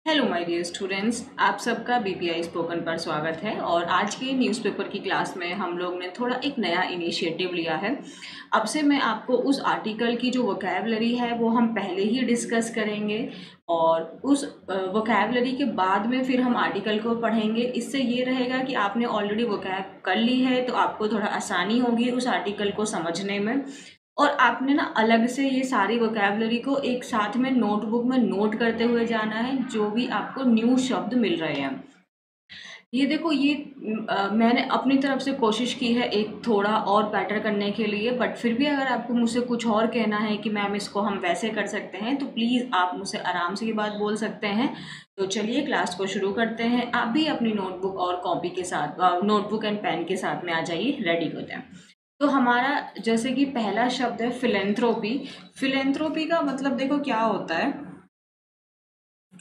Hello my dear students, आप सबका BPI spoken पर स्वागत है। और आज के न्यूज़पेपर की क्लास में हम लोग ने थोड़ा एक नया इनिशिएटिव लिया है। अब से मैं आपको उस आर्टिकल की जो वोकैबलरी है वो हम पहले ही डिस्कस करेंगे और उस वोकैबलरी के बाद में फिर हम आर्टिकल को पढ़ेंगे। इससे ये रहेगा कि आपने ऑलरेडी वोकैब कर ली है तो आपको थोड़ा आसानी होगी उस आर्टिकल को समझने में। और आपने ना अलग से ये सारी वोकैबलरी को एक साथ में नोटबुक में नोट करते हुए जाना है, जो भी आपको न्यू शब्द मिल रहे हैं। ये देखो, ये मैंने अपनी तरफ से कोशिश की है एक थोड़ा और बेटर करने के लिए, बट फिर भी अगर आपको मुझसे कुछ और कहना है कि मैम इसको हम वैसे कर सकते हैं तो प्लीज़ आप मुझसे आराम से ये बात बोल सकते हैं। तो चलिए क्लास को शुरू करते हैं। आप भी अपनी नोटबुक और कॉपी के साथ, नोटबुक एंड पेन के साथ में आ जाइए, रेडी हो जाए। तो हमारा जैसे कि पहला शब्द है फिलेंथ्रोपी। फिलेंथ्रोपी का मतलब देखो क्या होता है।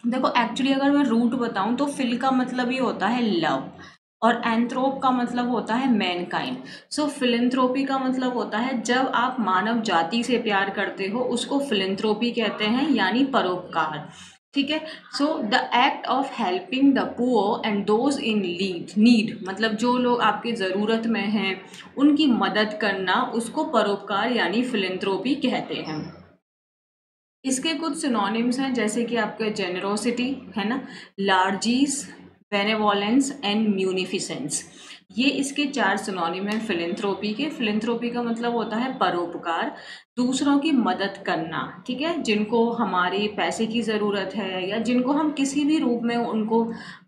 देखो एक्चुअली अगर मैं रूट बताऊं तो फिल का मतलब ये होता है लव, और एंथ्रोप का मतलब होता है मैनकाइंड। सो फिलेंथ्रोपी का मतलब होता है जब आप मानव जाति से प्यार करते हो उसको फिलेंथ्रोपी कहते हैं, यानी परोपकार। ठीक है। So the act of helping the poor and those in need, मतलब जो लोग आपके ज़रूरत में हैं उनकी मदद करना, उसको परोपकार यानी फिलेंथ्रोपी कहते हैं। इसके कुछ सिनोनिम्स हैं, जैसे कि आपके जेनरोसिटी है ना, लार्जीस, बेनेवोलेंस एंड म्यूनिफिसेंस। ये इसके चार सिनोनिम हैं फिलेंथ्रोपी के। फिलेंथ्रोपी का मतलब होता है परोपकार, दूसरों की मदद करना। ठीक है, जिनको हमारी पैसे की ज़रूरत है या जिनको हम किसी भी रूप में उनको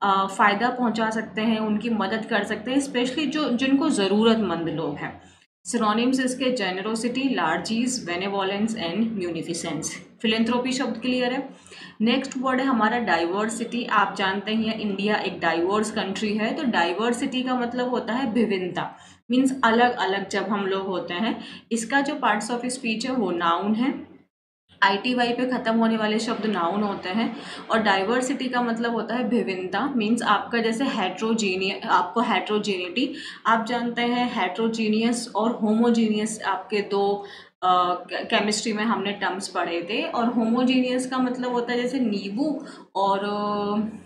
फ़ायदा पहुंचा सकते हैं, उनकी मदद कर सकते हैं, स्पेशली जो जिनको ज़रूरतमंद लोग हैं। सिनोनिम्स इसके जेनरोसिटी, लार्जीज, बेनेवोलेंस एंड म्यूनिफिसेंस। फिलेंथ्रोपी शब्द क्लियर है। नेक्स्ट वर्ड है हमारा डाइवर्सिटी। आप जानते हैं इंडिया एक डाइवर्स कंट्री है, तो डाइवर्सिटी का मतलब होता है विभिन्नता, मीन्स अलग अलग जब हम लोग होते हैं। इसका जो पार्ट्स ऑफ स्पीच है वो नाउन है। ITY पे ख़त्म होने वाले शब्द नाउन होते हैं। और डाइवर्सिटी का मतलब होता है विभिन्नता, मीन्स आपका जैसे हेट्रोजीनियस, आपको हेट्रोजीनिटी, आप जानते हैं हेट्रोजीनियस और होमोजीनियस आपके दो केमिस्ट्री में हमने टर्म्स पढ़े थे। और होमोजीनियस का मतलब होता है जैसे नींबू और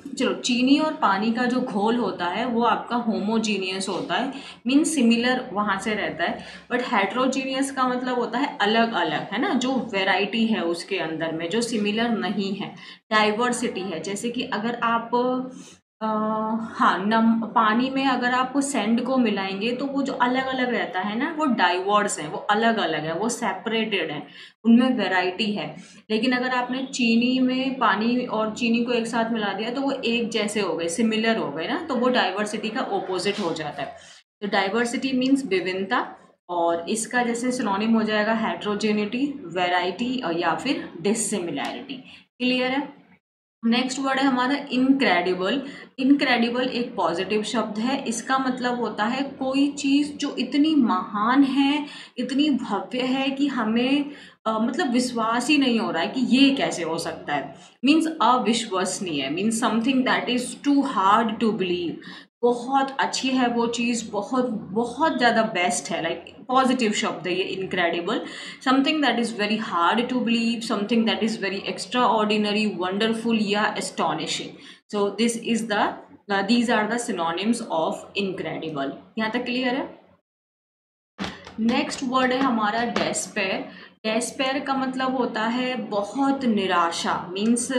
चलो चीनी और पानी का जो घोल होता है वो आपका होमोजीनियस होता है, मीन सिमिलर वहाँ से रहता है। बट हेट्रोजीनियस का मतलब होता है अलग अलग, है ना, जो वेराइटी है उसके अंदर में जो सिमिलर नहीं है। डाइवर्सिटी है, जैसे कि अगर आप हाँ पानी में अगर आप सैंड को मिलाएंगे तो वो जो अलग अलग रहता है ना वो डाइवर्स है, वो अलग अलग है, वो सेपरेटेड है, उनमें वैरायटी है। लेकिन अगर आपने चीनी में पानी और चीनी को एक साथ मिला दिया तो वो एक जैसे हो गए, सिमिलर हो गए ना, तो वो डाइवर्सिटी का ओपोजिट हो जाता है। तो डाइवर्सिटी मीन्स विभिन्नता, और इसका जैसे सिनोनिम हो जाएगा हेट्रोजेनिटी, वैरायटी और या फिर डिसिमिलैरिटी। क्लियर है। नेक्स्ट वर्ड है हमारा इनक्रेडिबल। इनक्रेडिबल एक पॉजिटिव शब्द है। इसका मतलब होता है कोई चीज़ जो इतनी महान है, इतनी भव्य है कि हमें मतलब विश्वास ही नहीं हो रहा है कि ये कैसे हो सकता है, मीन्स अविश्वसनीय, means something that is too hard to believe. बहुत अच्छी है वो चीज़, बहुत बहुत ज़्यादा बेस्ट है, लाइक पॉजिटिव शब्द है ये incredible. Something that is very hard to believe, something that is very extraordinary, wonderful या astonishing. So this is the these are the synonyms of incredible. यहाँ तक क्लियर है। नेक्स्ट वर्ड है हमारा despair. Despair का मतलब होता है बहुत निराशा, मीन्स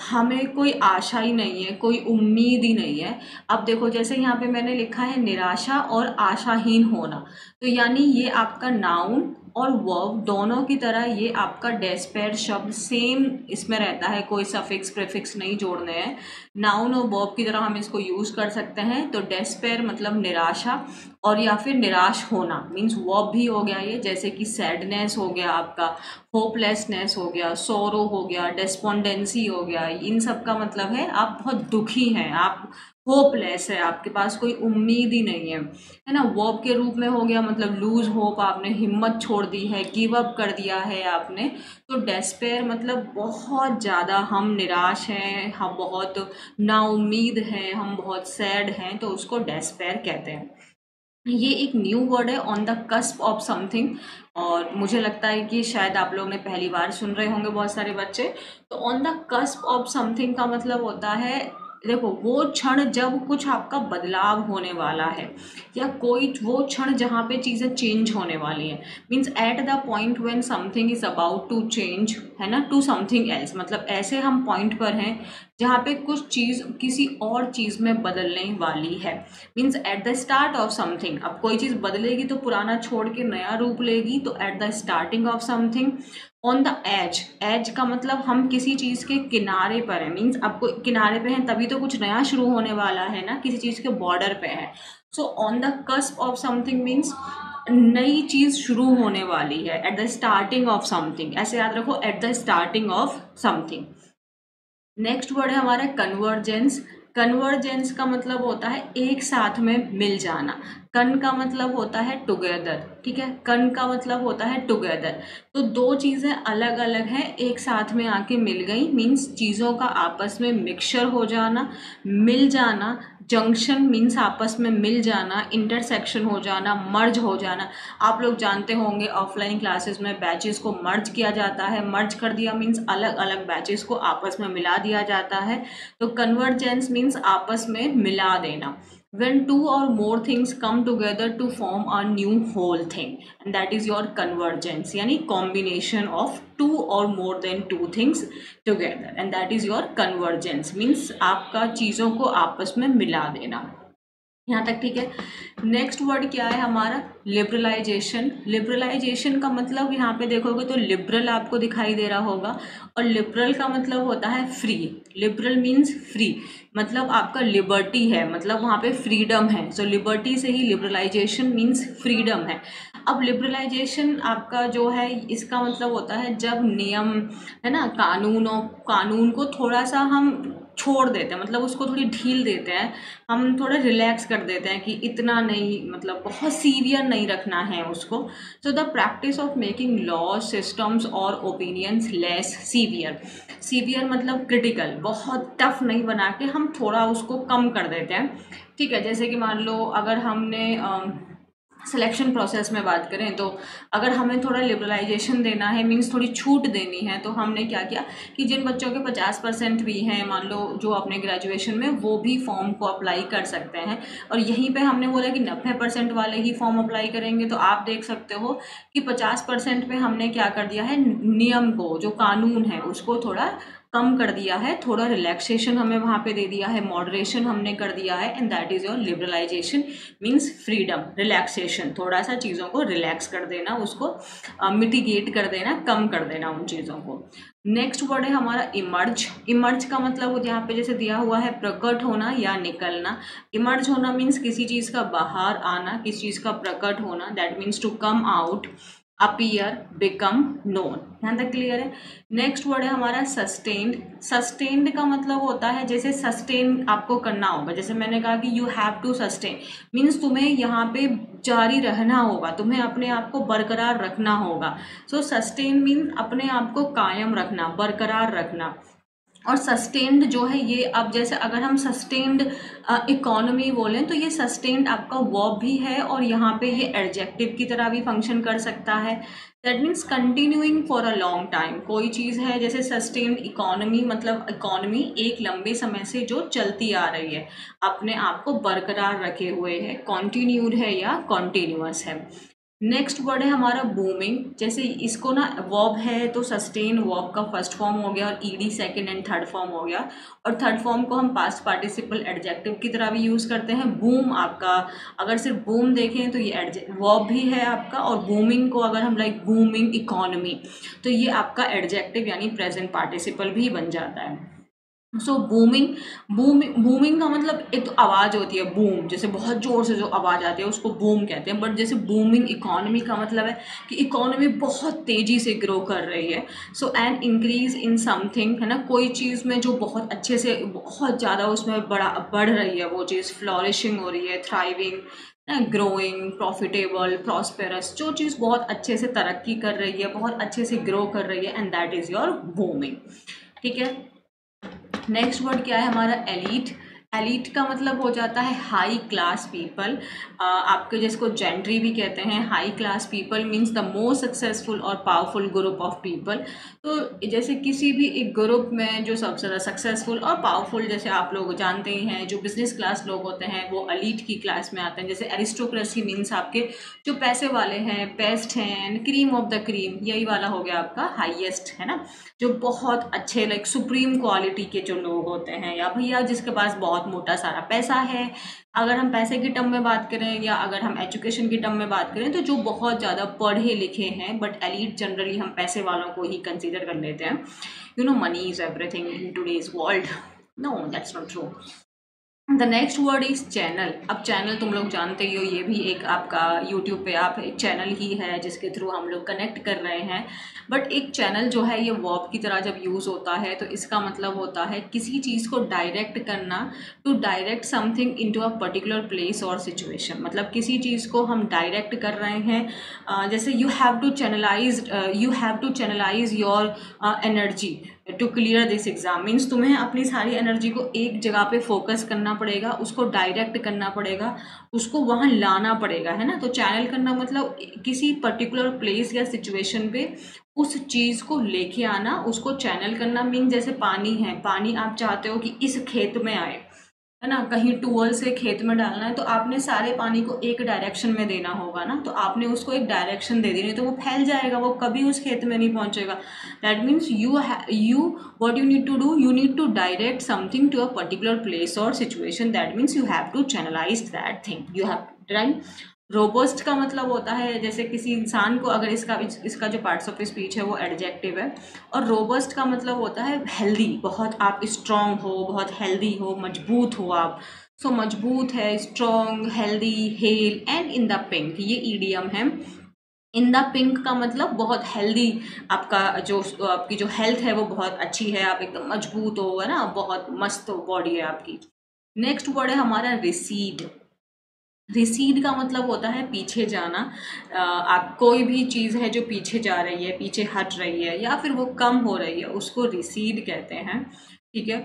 हमें कोई आशा ही नहीं है, कोई उम्मीद ही नहीं है। अब देखो जैसे यहाँ पे मैंने लिखा है निराशा और आशाहीन होना, तो यानी ये आपका नाउन और वर्ब दोनों की तरह ये आपका डेस्पेयर शब्द सेम इसमें रहता है, कोई सफिक्स प्रीफिक्स नहीं जोड़ने हैं। नाउन और वर्ब की तरह हम इसको यूज़ कर सकते हैं। तो डेस्पेयर मतलब निराशा और या फिर निराश होना, मीन्स वर्ब भी हो गया ये, जैसे कि सैडनेस हो गया आपका, होपलेसनेस हो गया, सोरो हो गया, डेस्पोंडेंसी हो गया। इन सब का मतलब है आप बहुत दुखी हैं, आप होपलेस है, आपके पास कोई उम्मीद ही नहीं है ना। वर्ब के रूप में हो गया मतलब लूज होप, आपने हिम्मत छोड़ दी है, गिव अप कर दिया है आपने। तो डेस्पेयर मतलब बहुत ज़्यादा हम निराश हैं, हम बहुत नाउम्मीद हैं, हम बहुत सैड हैं, तो उसको डेस्पेयर कहते हैं। ये एक न्यू वर्ड है, on the cusp of something. और मुझे लगता है कि शायद आप लोग ने पहली बार सुन रहे होंगे बहुत सारे बच्चे। तो on the cusp of something का मतलब होता है, देखो वो क्षण जब कुछ आपका बदलाव होने वाला है, या कोई वो क्षण जहाँ पे चीज़ें चेंज होने वाली हैं, means at the point when something is about to change, है ना, टू समथिंग एल्स। मतलब ऐसे हम पॉइंट पर हैं जहाँ पे कुछ चीज़ किसी और चीज़ में बदलने वाली है, means at the start of something. अब कोई चीज़ बदलेगी तो पुराना छोड़ के नया रूप लेगी, तो at the starting of something. On the edge, edge का मतलब हम किसी चीज़ के किनारे पर है, मीन्स आपको किनारे पे हैं तभी तो कुछ नया शुरू होने वाला है ना, किसी चीज़ के बॉर्डर पे है। So on the cusp of something means नई चीज़ शुरू होने वाली है, eight the starting of something, ऐसे याद रखो, eight the starting of something. Next word है हमारा कन्वर्जेंस। कन्वर्जेंस का मतलब होता है एक साथ में मिल जाना। कन का मतलब होता है टुगेदर, ठीक है, कन का मतलब होता है टुगेदर। तो दो चीज़ें अलग अलग हैं, एक साथ में आके मिल गई, मीन्स चीज़ों का आपस में मिक्सचर हो जाना, मिल जाना। जंक्शन मीन्स आपस में मिल जाना, इंटरसेक्शन हो जाना, मर्ज हो जाना। आप लोग जानते होंगे ऑफलाइन क्लासेस में बैचेस को मर्ज किया जाता है, मर्ज कर दिया मीन्स अलग अलग बैचेस को आपस में मिला दिया जाता है। तो कन्वर्जेंस मीन्स आपस में मिला देना। when two or more things come together to form a new whole thing, and that is your convergence, यानी combination of two or more than two things together, and that is your convergence means आपका चीज़ों को आपस में मिला देना। यहाँ तक ठीक है। नेक्स्ट वर्ड क्या है हमारा, लिबरलाइजेशन। लिबरलाइजेशन का मतलब यहाँ पे देखोगे तो लिबरल आपको दिखाई दे रहा होगा, और लिबरल का मतलब होता है फ्री। लिबरल मीन्स फ्री, मतलब आपका लिबर्टी है, मतलब वहाँ पे फ्रीडम है। सो लिबर्टी से ही लिबरलाइजेशन मीन्स फ्रीडम है। अब लिबरलाइजेशन आपका जो है, इसका मतलब होता है जब नियम, है ना, कानून को थोड़ा सा हम छोड़ देते हैं, मतलब उसको थोड़ी ढील देते हैं, हम थोड़ा रिलैक्स कर देते हैं कि इतना नहीं, मतलब बहुत सीवियर नहीं रखना है उसको। So the practice of making law systems और ओपिनियंस लेस सीवियर। सीवियर मतलब क्रिटिकल, बहुत टफ नहीं बना के हम थोड़ा उसको कम कर देते हैं, ठीक है। जैसे कि मान लो अगर हमने सिलेक्शन प्रोसेस में बात करें, तो अगर हमें थोड़ा लिबरलाइजेशन देना है, मीन्स थोड़ी छूट देनी है, तो हमने क्या किया कि जिन बच्चों के 50% भी हैं, मान लो जो अपने ग्रेजुएशन में, वो भी फॉर्म को अप्लाई कर सकते हैं। और यहीं पे हमने बोला कि 90% वाले ही फॉर्म अप्लाई करेंगे। तो आप देख सकते हो कि 50% पे हमने क्या कर दिया है, नियम को, जो कानून है उसको थोड़ा कम कर दिया है, थोड़ा रिलैक्सेशन हमें वहाँ पे दे दिया है, मॉडरेशन हमने कर दिया है, and that is your liberalisation means freedom, relaxation, थोड़ा सा चीज़ों को रिलैक्स कर देना, उसको मिटिगेट कर देना, कम कर देना उन चीज़ों को। नेक्स्ट वर्ड है हमारा इमर्ज। इमर्ज का मतलब यहाँ पे जैसे दिया हुआ है प्रकट होना या निकलना। इमर्ज होना मीन्स किसी चीज़ का बाहर आना, किसी चीज़ का प्रकट होना, that means to come out, appear, become known. यहाँ तक क्लियर है। नेक्स्ट वर्ड है हमारा सस्टेन्ड। सस्टेन्ड का मतलब होता है, जैसे सस्टेन आपको करना होगा, जैसे मैंने कहा कि you have to sustain, means तुम्हें यहाँ पे जारी रहना होगा, तुम्हें अपने आप को बरकरार रखना होगा। सो सस्टेन मीन्स अपने आप को कायम रखना, बरकरार रखना। और सस्टेन्ड जो है ये, अब जैसे अगर हम सस्टेन्ड इकोनॉमी बोलें, तो ये सस्टेन्ड आपका वर्ब भी है, और यहाँ पे ये एडजेक्टिव की तरह भी फंक्शन कर सकता है। That means continuing for a long time. कोई चीज़ है जैसे सस्टेन्ड इकोनॉमी, मतलब इकोनॉमी एक लंबे समय से जो चलती आ रही है, अपने आप को बरकरार रखे हुए है, कॉन्टिन्यूड है या कॉन्टिन्यूअस है। नेक्स्ट वर्ड है हमारा बूमिंग। जैसे इसको ना वर्ब है तो सस्टेन वर्ब का फर्स्ट फॉर्म हो गया, और ED second and third form हो गया, और थर्ड फॉर्म को हम पास्ट पार्टिसिपल एडजेक्टिव की तरह भी यूज़ करते हैं। बूम आपका, अगर सिर्फ बूम देखें तो ये वर्ब भी है आपका, और बूमिंग को अगर हम लाइक बूमिंग इकोनॉमी, तो ये आपका एडजेक्टिव यानी प्रेजेंट पार्टिसिपल भी बन जाता है। सो बूमिंग का मतलब एक तो आवाज़ होती है बूम, जैसे बहुत ज़ोर से जो आवाज़ आती है उसको बूम कहते हैं। बट जैसे बूमिंग इकोनॉमी का मतलब है कि इकोनॉमी बहुत तेज़ी से ग्रो कर रही है। सो एन इंक्रीज इन समथिंग, है ना, कोई चीज़ में जो बहुत अच्छे से, बहुत ज़्यादा उसमें बढ़ रही है, वो चीज़ फ्लॉरिशिंग हो रही है, थ्राइविंग, ग्रोइंग, प्रॉफिटेबल, प्रॉस्पेरस, जो चीज़ बहुत अच्छे से तरक्की कर रही है, बहुत अच्छे से ग्रो कर रही है, and that is your booming, ठीक है। नेक्स्ट वर्ड क्या है हमारा, एलीट। एलिट का मतलब हो जाता है हाई क्लास पीपल, आपके जिसको जेंट्री भी कहते हैं। High class people means the most successful और पावरफुल ग्रुप ऑफ पीपल। तो जैसे किसी भी एक ग्रुप में जो सबसे ज़्यादा सक्सेसफुल और पावरफुल, जैसे आप लोग जानते ही हैं, जो बिजनेस क्लास लोग होते हैं वो एलिट की क्लास में आते हैं। जैसे एरिस्टोक्रेसी मीन्स आपके जो पैसे वाले हैं, बेस्ट हैं, क्रीम ऑफ द क्रीम, यही वाला हो गया आपका हाईएस्ट, है ना, जो बहुत अच्छे लाइक सुप्रीम क्वालिटी के जो लोग होते हैं, या भैया जिसके पास बहुत मोटा सारा पैसा है। अगर हम पैसे की टर्म में बात करें या अगर हम एजुकेशन की टर्म में बात करें, तो जो बहुत ज़्यादा पढ़े लिखे हैं, बट एलीट जनरली हम पैसे वालों को ही कंसीडर कर लेते हैं। You know, money is everything in today's world. No, that's not true. The next word is channel. अब चैनल तुम लोग जानते ही हो, ये भी एक आपका यूट्यूब पे आप एक चैनल ही है जिसके थ्रू हम लोग कनेक्ट कर रहे हैं। बट एक चैनल जो है ये वर्ब की तरह जब यूज़ होता है तो इसका मतलब होता है किसी चीज़ को डायरेक्ट करना, to direct something into a particular place और सिचुएशन। मतलब किसी चीज़ को हम डायरेक्ट कर रहे हैं, जैसे you have to channelise your energy to clear this exam. Means तुम्हें अपनी सारी एनर्जी को एक जगह पे फोकस करना पड़ेगा, उसको डायरेक्ट करना पड़ेगा, उसको वहाँ लाना पड़ेगा, है ना। तो चैनल करना मतलब किसी पर्टिकुलर प्लेस या सिचुएशन पे उस चीज़ को लेके आना, उसको चैनल करना। मीन जैसे पानी है, पानी आप चाहते हो कि इस खेत में आए, है ना, कहीं ट्यूबवेल से खेत में डालना है, तो आपने सारे पानी को एक डायरेक्शन में देना होगा ना, तो आपने उसको एक डायरेक्शन दे दी, नहीं तो वो फैल जाएगा, वो कभी उस खेत में नहीं पहुंचेगा। That means what you need to do, you need to direct something to a particular place और situation. That means you have to channelise that thing, you have right. Robust का मतलब होता है जैसे किसी इंसान को, अगर इसका जो पार्ट्स ऑफ स्पीच है वो एडजेक्टिव है, और रोबस्ट का मतलब होता है हेल्दी, बहुत आप स्ट्रांग हो, बहुत हेल्दी हो, मजबूत हो आप। सो मजबूत है, strong, healthy, hello and in the pink, ये ईडियम है। इन द पिंक का मतलब बहुत हेल्दी, आपकी जो हेल्थ है वो बहुत अच्छी है, आप एकदम मजबूत हो, है ना, बहुत मस्त बॉडी है आपकी। नेक्स्ट वर्ड है हमारा रिसीड। रिसीड का मतलब होता है पीछे जाना। आप कोई भी चीज़ है जो पीछे जा रही है, पीछे हट रही है, या फिर वो कम हो रही है, उसको रिसीड कहते हैं। ठीक है,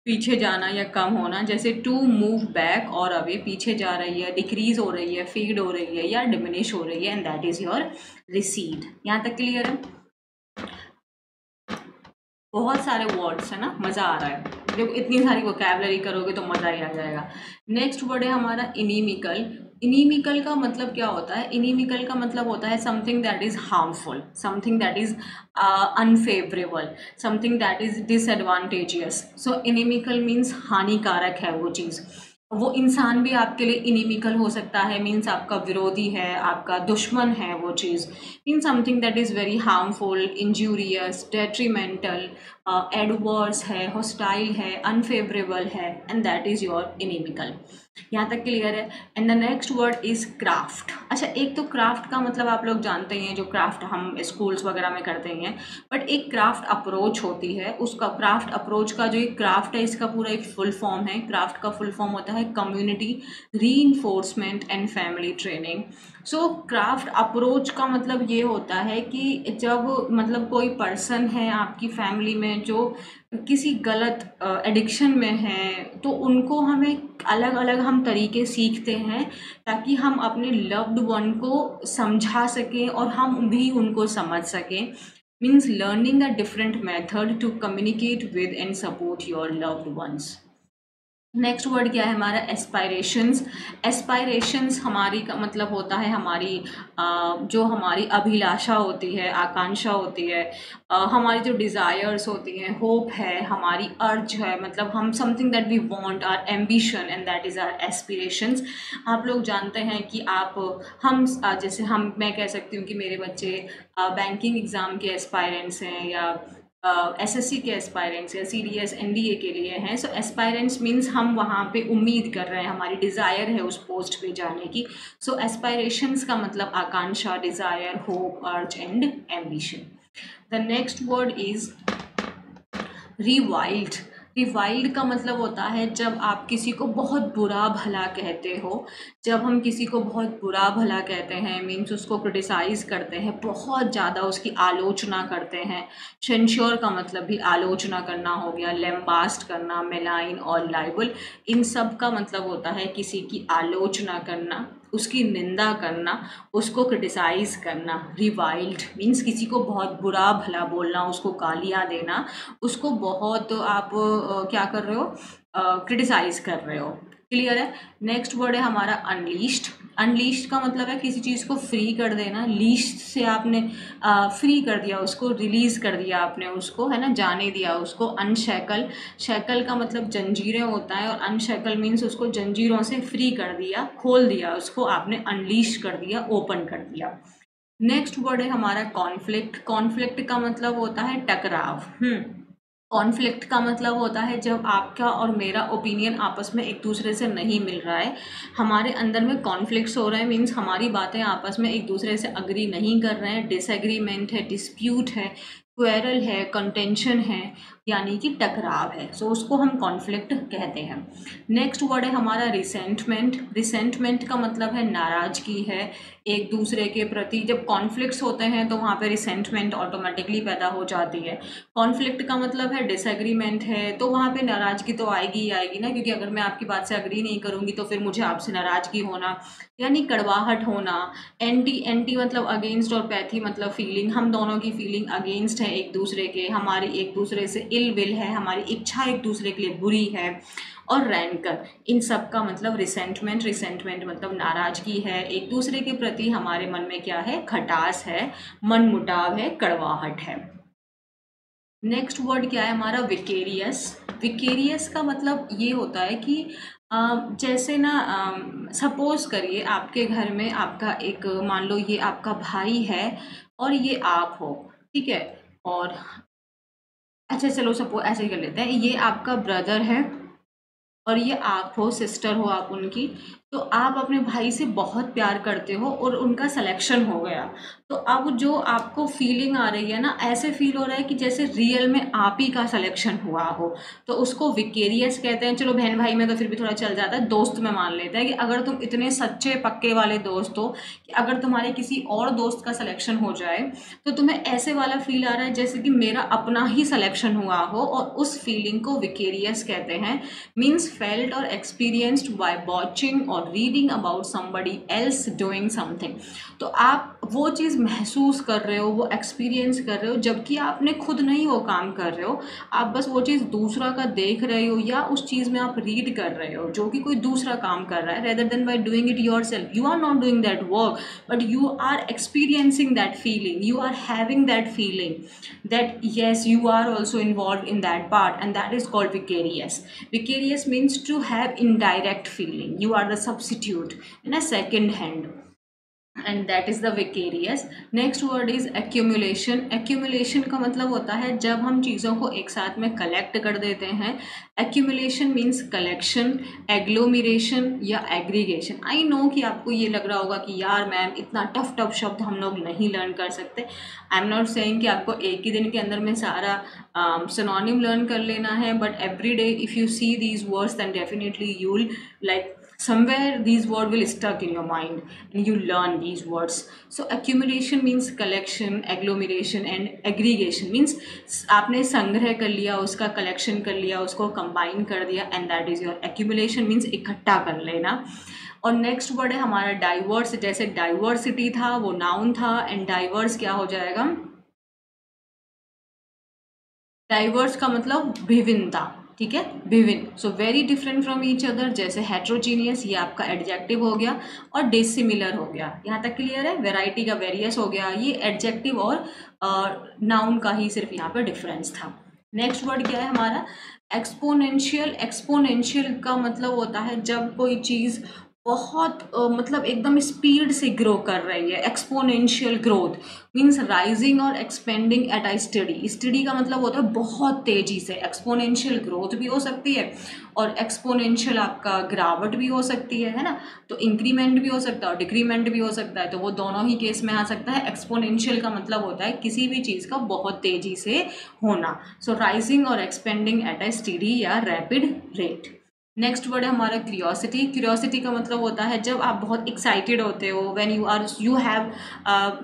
पीछे जाना या कम होना। जैसे टू मूव बैक और अवे, पीछे जा रही है, डिक्रीज हो रही है, फीड हो रही है, या डिमिनिश हो रही है, and that is your recede. यहाँ तक क्लियर है? बहुत सारे वर्ड्स है ना, मज़ा आ रहा है जब इतनी सारी वोकैबलरी करोगे तो मज़ा ही आ जाएगा। नेक्स्ट वर्ड है हमारा इनीमिकल। इनीमिकल का मतलब क्या होता है? इनीमिकल का मतलब होता है something that is harmful, something that is unfavourable, something that is disadvantageous. So inimical means हानिकारक है वो चीज़। वो इंसान भी आपके लिए इनिमिकल हो सकता है, मीन्स आपका विरोधी है, आपका दुश्मन है वो चीज़। Mean something that is very harmful, injurious, detrimental, adverse है, हॉस्टाइल है, अनफेवरेबल है, and that is your inimical. यहाँ तक क्लियर है? And the next word is craft. अच्छा, एक तो क्राफ्ट का मतलब आप लोग जानते ही हैं, जो क्राफ्ट हम स्कूल्स वगैरह में करते ही हैं, बट एक क्राफ्ट अप्रोच होती है। उसका क्राफ्ट अप्रोच का जो एक क्राफ्ट है, इसका पूरा एक फुल फॉर्म है। क्राफ्ट का फुल फॉर्म होता है community reinforcement and family training. So craft approach का मतलब ये होता है कि जब मतलब कोई पर्सन है आपकी फैमिली में जो किसी गलत एडिक्शन में है, तो उनको हमें अलग अलग हम तरीके सीखते हैं ताकि हम अपने लव्ड वन को समझा सकें और हम भी उनको समझ सकें। Means learning a different method to communicate with and support your loved ones. Next word क्या है हमारा? एस्पायरेशंस। एस्पायरेशंस हमारी का मतलब होता है हमारी जो हमारी अभिलाषा होती है, आकांक्षा होती है, हमारी जो डिज़ायर्स होती हैं, होप है, हमारी अर्ज है, मतलब हम something that we want, our ambition, and that is our aspirations. आप लोग जानते हैं कि जैसे मैं कह सकती हूँ कि मेरे बच्चे बैंकिंग एग्ज़ाम के एस्पायरेंट्स हैं, या एसएससी के एस्पायरेंट्स या सीडीएस एनडीए के लिए हैं। सो एस्पायरेंट्स मीन्स हम वहाँ पे उम्मीद कर रहे हैं, हमारी डिज़ायर है उस पोस्ट पे जाने की। सो एस्पायरेशंस का मतलब आकांक्षा, desire, hope, urge and ambition. The next word is rewild. Rewild का मतलब होता है जब आप किसी को बहुत बुरा भला कहते हो। जब हम किसी को बहुत बुरा भला कहते हैं मीन्स उसको क्रिटिसाइज़ करते हैं, बहुत ज़्यादा उसकी आलोचना करते हैं। सेंश्योर का मतलब भी आलोचना करना हो गया, लैम्बास्ट करना, मेलाइन और लाइबल, इन सब का मतलब होता है किसी की आलोचना करना, उसकी निंदा करना, उसको क्रिटिसाइज़ करना। रिवाइल्ड मीन्स किसी को बहुत बुरा भला बोलना, उसको गालियाँ देना, उसको बहुत आप क्या कर रहे हो, क्रिटिसाइज़ कर रहे हो। क्लियर है। नेक्स्ट वर्ड है हमारा अनलीश्ड। अनलीश्ड का मतलब है किसी चीज़ को फ्री कर देना। लीस्ट से आपने फ्री कर दिया उसको, रिलीज़ कर दिया आपने उसको, है ना, जाने दिया उसको। अनशैकल, शैकल का मतलब जंजीरें होता है, और अनशैकल मीन्स उसको जंजीरों से फ्री कर दिया, खोल दिया उसको आपने, अनलीश कर दिया, ओपन कर दिया। नेक्स्ट वर्ड है हमारा कॉन्फ्लिक्ट। कॉन्फ्लिक्ट का मतलब होता है टकराव। कॉन्फ्लिक्ट का मतलब होता है जब आपका और मेरा ओपिनियन आपस में एक दूसरे से नहीं मिल रहा है, हमारे अंदर में कॉन्फ्लिक्ट्स हो रहे हैं, मीन्स हमारी बातें आपस में एक दूसरे से अग्री नहीं कर रहे हैं, डिसएग्रीमेंट है, डिस्प्यूट है, क्वेरल है, कंटेंशन है, यानी कि टकराव है। सो उसको हम कॉन्फ्लिक्ट कहते हैं। नेक्स्ट वर्ड है हमारा रिसेंटमेंट। रिसेंटमेंट का मतलब है नाराज़गी है एक दूसरे के प्रति। जब कॉन्फ्लिक्ट्स होते हैं तो वहाँ पे रिसेंटमेंट ऑटोमेटिकली पैदा हो जाती है। कॉन्फ्लिक्ट का मतलब है डिसएग्रीमेंट है, तो वहाँ पे नाराज़गी तो आएगी ही आएगी ना, क्योंकि अगर मैं आपकी बात से अग्री नहीं करूँगी तो फिर मुझे आपसे नाराज़गी होना, यानी कड़वाहट होना। एंटी, एंटी मतलब अगेंस्ट, और पैथी मतलब फीलिंग। हम दोनों की फीलिंग अगेंस्ट है एक दूसरे के, हमारी एक दूसरे से इल विल है, हमारी इच्छा एक दूसरे के लिए बुरी है। और रैंकर, इन सब का मतलब रिसेंटमेंट। रिसेंटमेंट मतलब नाराज़गी है एक दूसरे के प्रति, हमारे मन में क्या है, खटास है, मन मुटाव है, कड़वाहट है। नेक्स्ट वर्ड क्या है हमारा, विकेरियस। विकेरियस का मतलब ये होता है कि जैसे ना, सपोज करिए आपके घर में आपका एक, मान लो ये आपका भाई है और ये आप हो, ठीक है। और अच्छा चलो सपोज ऐसे ही कर लेते हैं, ये आपका ब्रदर है और ये आप हो, सिस्टर हो आप उनकी। तो आप अपने भाई से बहुत प्यार करते हो और उनका सिलेक्शन हो गया, तो अब जो आपको फीलिंग आ रही है ना, ऐसे फील हो रहा है कि जैसे रियल में आप ही का सिलेक्शन हुआ हो, तो उसको विकेरियस कहते हैं। चलो बहन भाई में तो फिर भी थोड़ा चल जाता है, दोस्त में मान लेते हैं कि अगर तुम इतने सच्चे पक्के वाले दोस्त हो कि अगर तुम्हारे किसी और दोस्त का सिलेक्शन हो जाए तो तुम्हें ऐसे वाला फील आ रहा है जैसे कि मेरा अपना ही सिलेक्शन हुआ हो, और उस फीलिंग को विकेरियस कहते हैं। मीन्स फेल्ट और एक्सपीरियंस्ड बाय वॉचिंग और reading about somebody else doing something. तो आप वो चीज़ महसूस कर रहे हो, वो एक्सपीरियंस कर रहे हो, जबकि आपने खुद नहीं वो काम कर रहे हो, आप बस वो चीज़ दूसरा का देख रहे हो, या उस चीज़ में आप रीड कर रहे हो जो कि कोई दूसरा काम कर रहा है, rather than by doing it yourself. You are not doing that work, but you are experiencing that feeling, you are having that feeling that yes, you are also involved in that part, and that is called vicarious. Vicarious means to have indirect feeling, you are the substitute in a second hand, and that is the vicarious. Next word is accumulation. Accumulation का मतलब होता है जब हम चीज़ों को एक साथ में कलेक्ट कर देते हैं। एक्यूमुलेशन मीन्स कलेक्शन, एग्लोमिरेशन या एग्रीगेशन। आई नो कि आपको ये लग रहा होगा कि यार मैम इतना टफ टफ शब्द हम लोग नहीं लर्न कर सकते। आई एम नॉट सेइंग कि आपको एक ही दिन के अंदर में सारा सिनोनिम लर्न कर लेना है, but every day if you see these words then definitely you will like somewhere these words will stuck in your mind and you learn these words. So accumulation means collection, agglomeration and aggregation means आपने संग्रह कर लिया, उसका collection कर लिया, उसको combine कर दिया, and that is your accumulation means इकट्ठा कर लेना। और नेक्स्ट वर्ड है हमारा डाइवर्स। जैसे डाइवर्सिटी था वो नाउन था, एंड डाइवर्स क्या हो जाएगा, डाइवर्स का मतलब विभिन्नता, ठीक है, विभिन्न। So very different from each other. जैसे हेट्रोजीनियस, ये आपका एडजेक्टिव हो गया, और डिसिमिलर हो गया। यहाँ तक क्लियर है। वेराइटी का वेरियस हो गया, ये एडजेक्टिव और नाउन का ही सिर्फ यहाँ पे डिफरेंस था। नेक्स्ट वर्ड क्या है हमारा, एक्सपोनेंशियल। एक्सपोनेंशियल का मतलब होता है जब कोई चीज़ बहुत मतलब एकदम स्पीड से ग्रो कर रही है। एक्सपोनेंशियल ग्रोथ मीन्स राइजिंग और expanding at a study. Study का मतलब होता है बहुत तेजी से। एक्सपोनेंशियल ग्रोथ भी हो सकती है और एक्सपोनेंशियल आपका गिरावट भी हो सकती है ना। तो इंक्रीमेंट भी हो सकता है और डिक्रीमेंट भी हो सकता है, तो वो दोनों ही केस में आ सकता है। एक्सपोनेंशियल का मतलब होता है किसी भी चीज़ का बहुत तेजी से होना। सो राइजिंग और एक्सपेंडिंग एट अ स्टडी या रैपिड रेट। नेक्स्ट वर्ड है हमारा क्यूरियोसिटी। क्यूरियोसिटी का मतलब होता है जब आप बहुत एक्साइटेड होते हो, when you have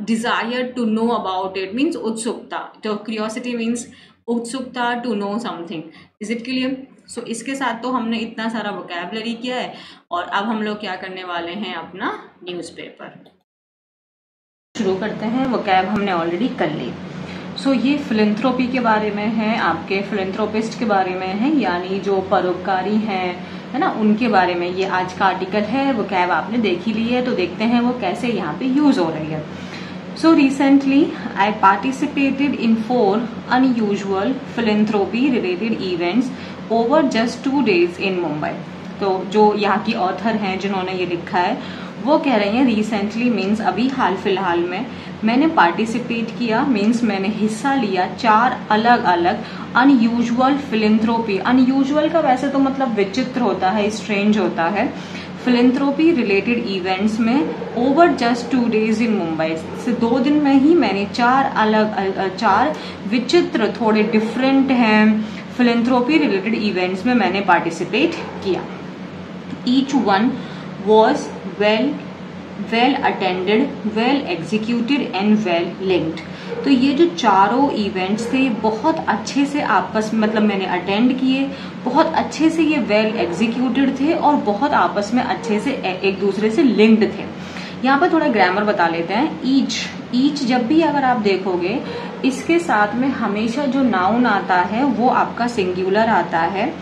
desire to know about it, means उत्सुकता। तो क्यूरियोसिटी मीन्स उत्सुकता to know something. Is it clear? So इसके साथ तो हमने इतना सारा वोकैबुलरी किया है और अब हम लोग क्या करने वाले हैं, अपना न्यूज़पेपर शुरू करते हैं। वोकैब हमने ऑलरेडी कर ली। सो ये फिलैंथ्रोपी के बारे में है, आपके फिलैंथ्रोपिस्ट के बारे में है, यानी जो परोपकारी हैं, है ना, उनके बारे में ये आज का आर्टिकल है। वो कैब आपने देख ही ली है, तो देखते हैं वो कैसे यहाँ पे यूज हो रही है। So recently I participated in 4 unusual philanthropy related events over just 2 days इन मुंबई। तो जो यहाँ की ऑथर हैं जिन्होंने ये लिखा है, वो कह रही हैं रिसेंटली मीन्स अभी हाल फिलहाल में मैंने पार्टिसिपेट किया, मीन्स मैंने हिस्सा लिया 4 अलग अलग अनयूजुअल फिलैंथ्रोपी। अनयूजुअल का वैसे तो मतलब विचित्र होता है, स्ट्रेंज होता है। फिलैंथ्रोपी रिलेटेड इवेंट्स में ओवर जस्ट 2 days इन मुंबई से 2 दिन में ही मैंने 4 विचित्र, थोड़े डिफरेंट हैं, फिलैंथ्रोपी रिलेटेड इवेंट्स में मैंने पार्टिसिपेट किया। Each one was well attended, well executed and well linked. तो ये जो चारों इवेंट्स थे बहुत अच्छे से आपस में, मतलब मैंने अटेंड किए, बहुत अच्छे से ये वेल एग्जीक्यूटेड थे और बहुत आपस में अच्छे से एक दूसरे से लिंक्ड थे। यहाँ पर थोड़ा ग्रामर बता लेते हैं। ईच जब भी अगर आप देखोगे इसके साथ में हमेशा जो नाउन आता है वो आपका सिंगुलर आता है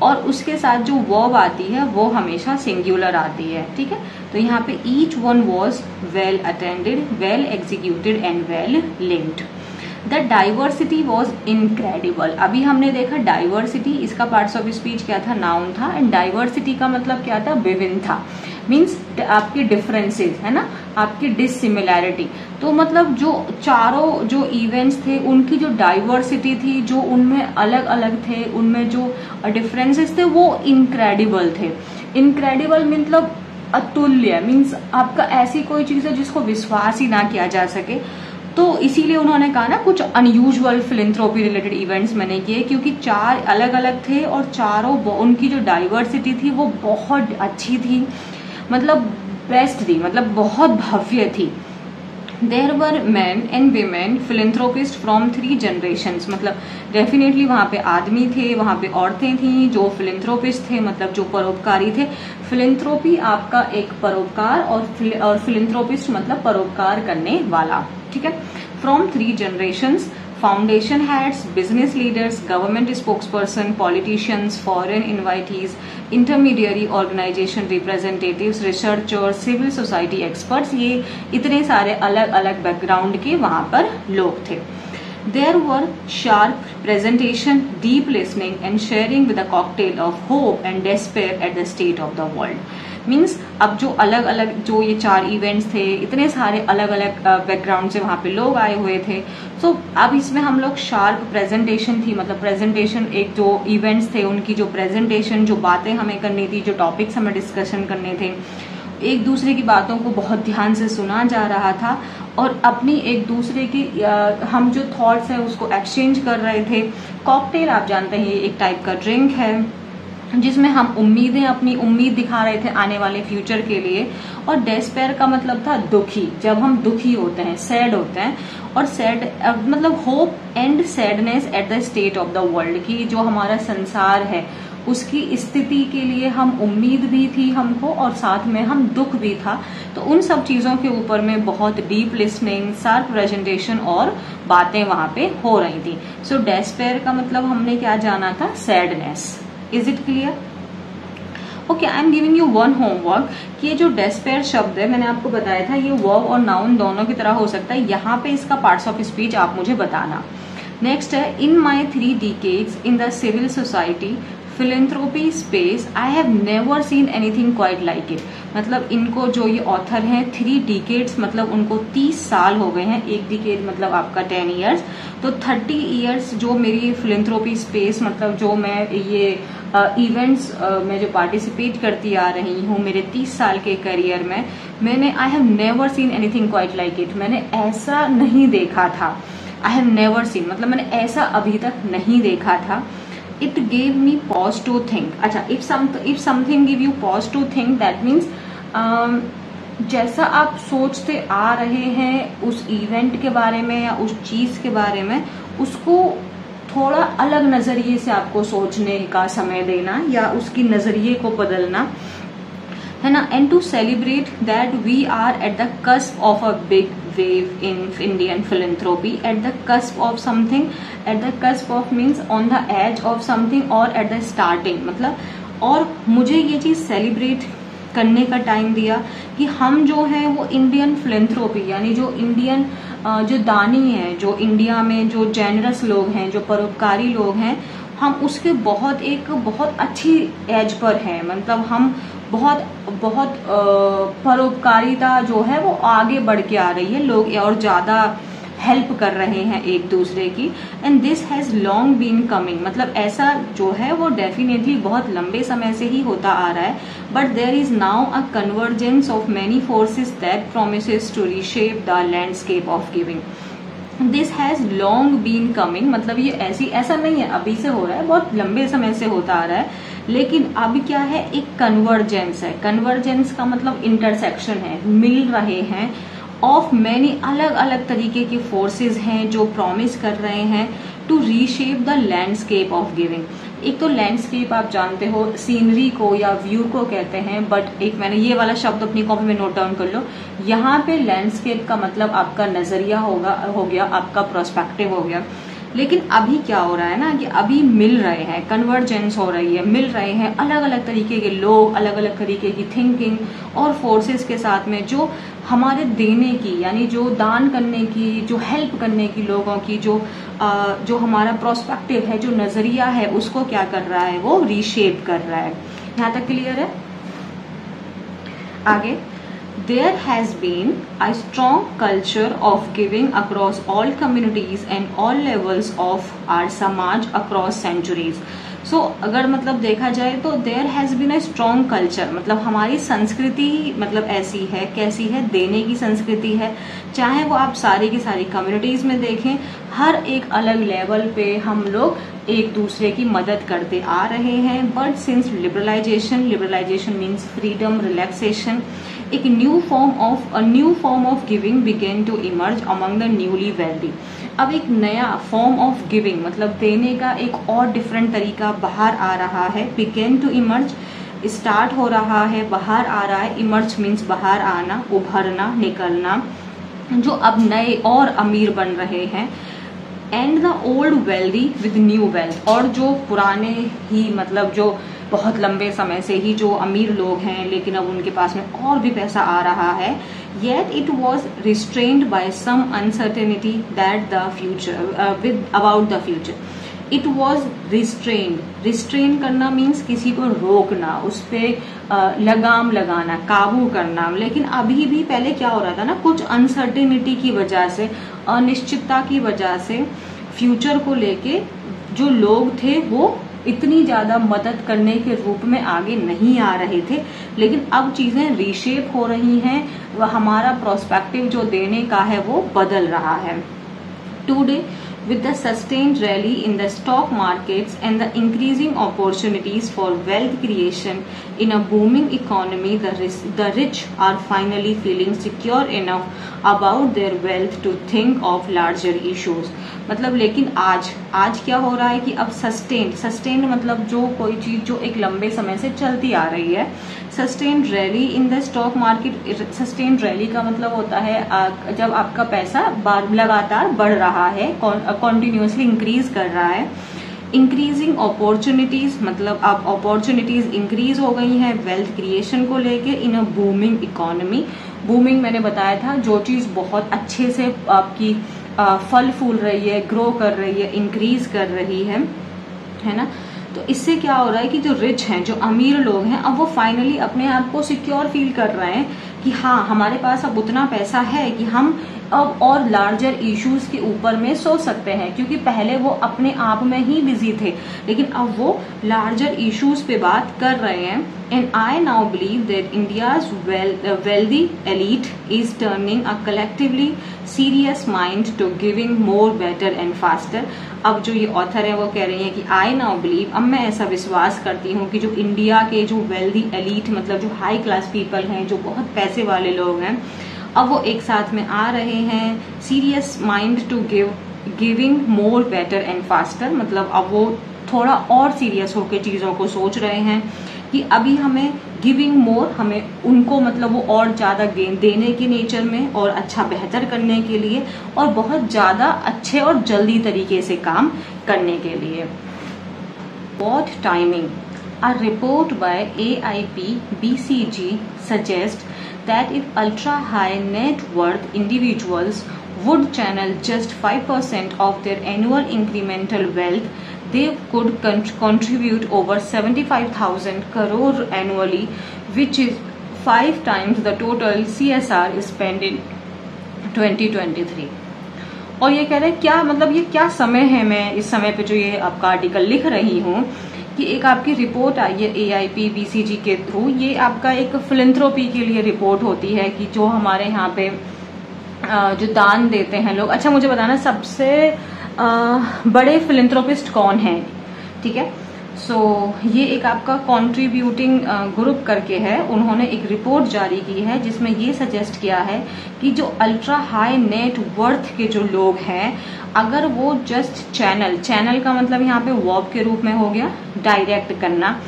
और उसके साथ जो वर्ब आती है वो हमेशा सिंगुलर आती है, ठीक है। तो यहाँ पे each one was well attended, well executed and well linked. The diversity was incredible. अभी हमने देखा डाइवर्सिटी, इसका पार्ट्स ऑफ स्पीच क्या था, नाउन था, एंड डाइवर्सिटी का मतलब क्या था, विभिन्न था, मीन्स आपके डिफरेंसेस, है ना, आपकी डिसिमिलैरिटी। तो मतलब जो चारों जो इवेंट्स थे उनकी जो डाइवर्सिटी थी, जो उनमें अलग अलग थे, उनमें जो डिफरेंसेस थे वो इनक्रेडिबल थे। इनक्रेडिबल मतलब अतुल्य, मीन्स आपका ऐसी कोई चीज है जिसको विश्वास ही ना किया जा सके। तो इसीलिए उन्होंने कहा ना कुछ अनयूजुअल फिलैंथ्रोपी रिलेटेड इवेंट्स मैंने किए, क्योंकि 4 अलग अलग थे और चारों उनकी जो डाइवर्सिटी थी वो बहुत अच्छी थी, मतलब बेस्ट थी, मतलब बहुत भव्य थी। There were man and women philanthropist from 3 generations। मतलब डेफिनेटली वहाँ पे आदमी थे, वहाँ पे औरतें थी जो फिलैंथ्रोपिस्ट थे, मतलब जो परोपकारी थे। फिलैंथ्रोपी आपका एक परोपकार और फिलैंथ्रोपिस्ट मतलब परोपकार करने वाला, ठीक है। From 3 generations, foundation heads, business leaders, government spokesperson, politicians, foreign invitees, intermediary organisation representatives, researchers, civil society experts, ये इतने सारे अलग अलग बैकग्राउंड के वहां पर लोग थे। There were sharp presentation, deep listening and sharing with a cocktail of hope and despair at the state of the world। Means अब जो अलग अलग जो ये 4 इवेंट्स थे, इतने सारे अलग अलग बैकग्राउंड से वहाँ पे लोग आए हुए थे। सो अब इसमें हम लोग शार्प प्रेजेंटेशन थी, मतलब प्रेजेंटेशन, एक जो इवेंट्स थे उनकी जो प्रेजेंटेशन, जो बातें हमें करनी थी, जो टॉपिक्स हमें डिस्कशन करने थे, एक दूसरे की बातों को बहुत ध्यान से सुना जा रहा था और अपनी एक दूसरे की हम जो थॉट्स हैं उसको एक्सचेंज कर रहे थे। कॉकटेल आप जानते हैं, ये एक टाइप का ड्रिंक है जिसमें हम उम्मीदें, अपनी उम्मीद दिखा रहे थे आने वाले फ्यूचर के लिए। और डेस्पेयर का मतलब था दुखी, जब हम दुखी होते हैं, सैड होते हैं। और सैड मतलब hope and sadness at the state of the world, की जो हमारा संसार है उसकी स्थिति के लिए हम उम्मीद भी थी हमको और साथ में हम दुख भी था। तो उन सब चीजों के ऊपर में बहुत डीप लिसनिंग, शार्प प्रेजेंटेशन और बातें वहां पे हो रही थी। सो डेस्पेयर का मतलब हमने क्या जाना था, sadness. Is it clear? Okay, I am giving you one homework कि ये जो डेस्पेयर शब्द है मैंने आपको बताया था ये वर्ब और नाउन दोनों की तरह हो सकता है। यहाँ पे इसका पार्ट्स ऑफ स्पीच आप मुझे बताना। नेक्स्ट है, in my 3 decades in the civil society philanthropy space, I have never seen anything quite like it. मतलब इनको जो ये ऑथर हैं 3 डिकेड्स, मतलब उनको 30 साल हो गए हैं। एक डिकेड मतलब आपका 10 ईयर्स, तो 30 ईयर्स जो मेरी फिलेंथ्रोपी स्पेस, मतलब जो मैं ये इवेंट्स में जो पार्टिसिपेट करती आ रही हूँ मेरे 30 साल के करियर में, मैंने आई have never seen anything quite like it. मैंने ऐसा नहीं देखा था, आई हैव नेवर सीन मतलब मैंने ऐसा अभी तक नहीं देखा था। It gave me pause to think. अच्छा, if something give you pause to think, that means जैसा आप सोचते आ रहे हैं उस इवेंट के बारे में या उस चीज के बारे में, उसको थोड़ा अलग नजरिए से आपको सोचने का समय देना या उसकी नजरिए को बदलना, है ना। And to celebrate that we are at the cusp of a big wave in Indian philanthropy, at the cusp of something, at the cusp of means on the edge of something or at the starting, मतलब, और मुझे ये चीज celebrate करने का time दिया कि हम जो हैं वो इंडियन फिलेंथ्रोपी, यानी जो इंडियन जो दानी है, जो इंडिया में जो जेनरस लोग हैं, जो परोपकारी लोग हैं, हम उसके बहुत अच्छी एज पर हैं। मतलब हम बहुत परोपकारिता जो है वो आगे बढ़ के आ रही है, लोग और ज्यादा हेल्प कर रहे हैं एक दूसरे की। And this has long been coming, मतलब ऐसा जो है वो डेफिनेटली बहुत लंबे समय से ही होता आ रहा है। But there is now a convergence of many forces that promises to reshape the landscape of giving. This has long been coming, मतलब ये ऐसा नहीं है अभी से हो रहा है, बहुत लंबे समय से होता आ रहा है। लेकिन अब क्या है, एक कन्वर्जेंस है। कन्वर्जेंस का मतलब इंटरसेक्शन है, मिल रहे हैं ऑफ मैनी अलग अलग तरीके के फोर्सेस हैं जो प्रॉमिस कर रहे हैं to reshape the landscape of giving. एक तो लैंडस्केप आप जानते हो सीनरी को या व्यू को कहते हैं, बट एक मैंने ये वाला शब्द अपनी कॉपी में नोट डाउन कर लो। यहाँ पे लैंडस्केप का मतलब आपका नजरिया हो गया, आपका प्रोस्पेक्टिव हो गया। लेकिन अभी क्या हो रहा है ना कि अभी मिल रहे हैं, कन्वर्जेंस हो रही है, मिल रहे हैं अलग अलग तरीके के लोग, अलग अलग तरीके की थिंकिंग और फोर्सेस के साथ में, जो हमारे देने की, यानी जो दान करने की, जो हेल्प करने की लोगों की, जो हमारा प्रोस्पेक्टिव है, जो नजरिया है, उसको क्या कर रहा है, वो रीशेप कर रहा है। यहाँ तक क्लियर है? आगे, there has been a strong culture of giving across all communities and all levels of our samaj across centuries. So अगर मतलब देखा जाए तो there has been a strong culture, मतलब हमारी संस्कृति मतलब ऐसी है, कैसी है, देने की संस्कृति है। चाहे वो आप सारी की सारी कम्युनिटीज में देखें, हर एक अलग लेवल पे हम लोग एक दूसरे की मदद करते आ रहे हैं। But since liberalisation means freedom, relaxation, एक new form of giving began to emerge among the newly wealthy. अब एक नया फॉर्म ऑफ गिविंग मतलब देने का एक और डिफरेंट तरीका बाहर आ रहा है। बिगेन टू इमर्ज, स्टार्ट हो रहा है, बाहर आ रहा है। इमर्ज मीन्स बाहर आना, उभरना, निकलना, जो अब नए और अमीर बन रहे हैं। And the old wealthy with new wealth, और जो पुराने ही मतलब जो बहुत लंबे समय से ही जो अमीर लोग हैं लेकिन अब उनके पास में और भी पैसा आ रहा है, yet it was restrained by some uncertainty that the future about the future. It was restrained करना मीन्स किसी को रोकना, उस पर लगाम लगाना, काबू करना। लेकिन अभी भी पहले क्या हो रहा था ना, कुछ अनसर्टेनिटी की वजह से, अनिश्चितता की वजह से फ्यूचर को लेके जो लोग थे वो इतनी ज्यादा मदद करने के रूप में आगे नहीं आ रहे थे। लेकिन अब चीजें रीशेप हो रही हैं, वह हमारा प्रोस्पेक्टिव जो देने का है वो बदल रहा है। Today with the sustained rally in the stock markets and the increasing opportunities for wealth creation in a booming economy, the rich are finally feeling secure enough about their wealth to think of larger issues. मतलब लेकिन आज क्या हो रहा है कि अब sustained मतलब जो कोई चीज जो एक लंबे समय से चलती आ रही है। Sustained rally in the stock market, sustained rally का मतलब होता है जब आपका पैसा लगातार बढ़ रहा है, कॉन्टिन्यूसली इंक्रीज कर रहा है। इंक्रीजिंग अपॉर्चुनिटीज मतलब अब अपॉर्चुनिटीज इंक्रीज हो गई हैं वेल्थ क्रिएशन को लेके इन अ बूमिंग इकोनॉमी। बूमिंग मैंने बताया था, जो चीज बहुत अच्छे से आपकी फल फूल रही है, ग्रो कर रही है, इंक्रीज कर रही है ना। तो इससे क्या हो रहा है कि जो रिच हैं, जो अमीर लोग हैं, अब वो फाइनली अपने आप को सिक्योर फील कर रहे हैं कि हाँ, हमारे पास अब उतना पैसा है कि हम अब और लार्जर इश्यूज के ऊपर में सोच सकते हैं, क्योंकि पहले वो अपने आप में ही बिजी थे, लेकिन अब वो लार्जर इश्यूज पे बात कर रहे हैं. And I now believe that India's wealthy elite is turning a collectively serious mind to giving more, better and faster. अब जो ये ऑथर है वो कह रही है कि आई नाउ बिलीव, अब मैं ऐसा विश्वास करती हूँ कि जो इंडिया के जो वेल्दी एलीट, मतलब जो हाई क्लास पीपल हैं, जो बहुत पैसे वाले लोग हैं, अब वो एक साथ में आ रहे हैं. Serious mind to giving more, better and faster, मतलब अब वो थोड़ा और सीरियस होकर चीज़ों को सोच रहे हैं कि अभी हमें गिविंग मोर, हमें उनको मतलब वो और ज़्यादा गेन देने के नेचर में और अच्छा बेहतर करने के लिए और बहुत ज़्यादा अच्छे और जल्दी तरीके से काम करने के लिए. What timing? A report by AIP BCG suggests that if ultra high net worth individuals would channel just 5% of their annual incremental wealth, they could contribute over 75,000 crore annually, which is 5 times the total CSR spent in 2023. और ये कह रहे हैं क्या मतलब ये क्या समय है, मैं इस समय पे जो ये आपका आर्टिकल लिख रही हूँ कि एक आपकी रिपोर्ट आई है AIP BCG के थ्रू. ये आपका एक फिलैंथ्रोपी के लिए रिपोर्ट होती है कि जो हमारे यहाँ पे जो दान देते हैं लोग. अच्छा, मुझे बताना सबसे बड़े फिलैंथ्रोपिस्ट कौन हैं, ठीक है. सो ये एक आपका कंट्रीब्यूटिंग ग्रुप करके है, उन्होंने एक रिपोर्ट जारी की है जिसमें ये सजेस्ट किया है कि जो अल्ट्रा हाई नेट वर्थ के जो लोग हैं, अगर वो जस्ट चैनल का मतलब यहाँ पे वर्ब के रूप में हो गया डायरेक्ट करना,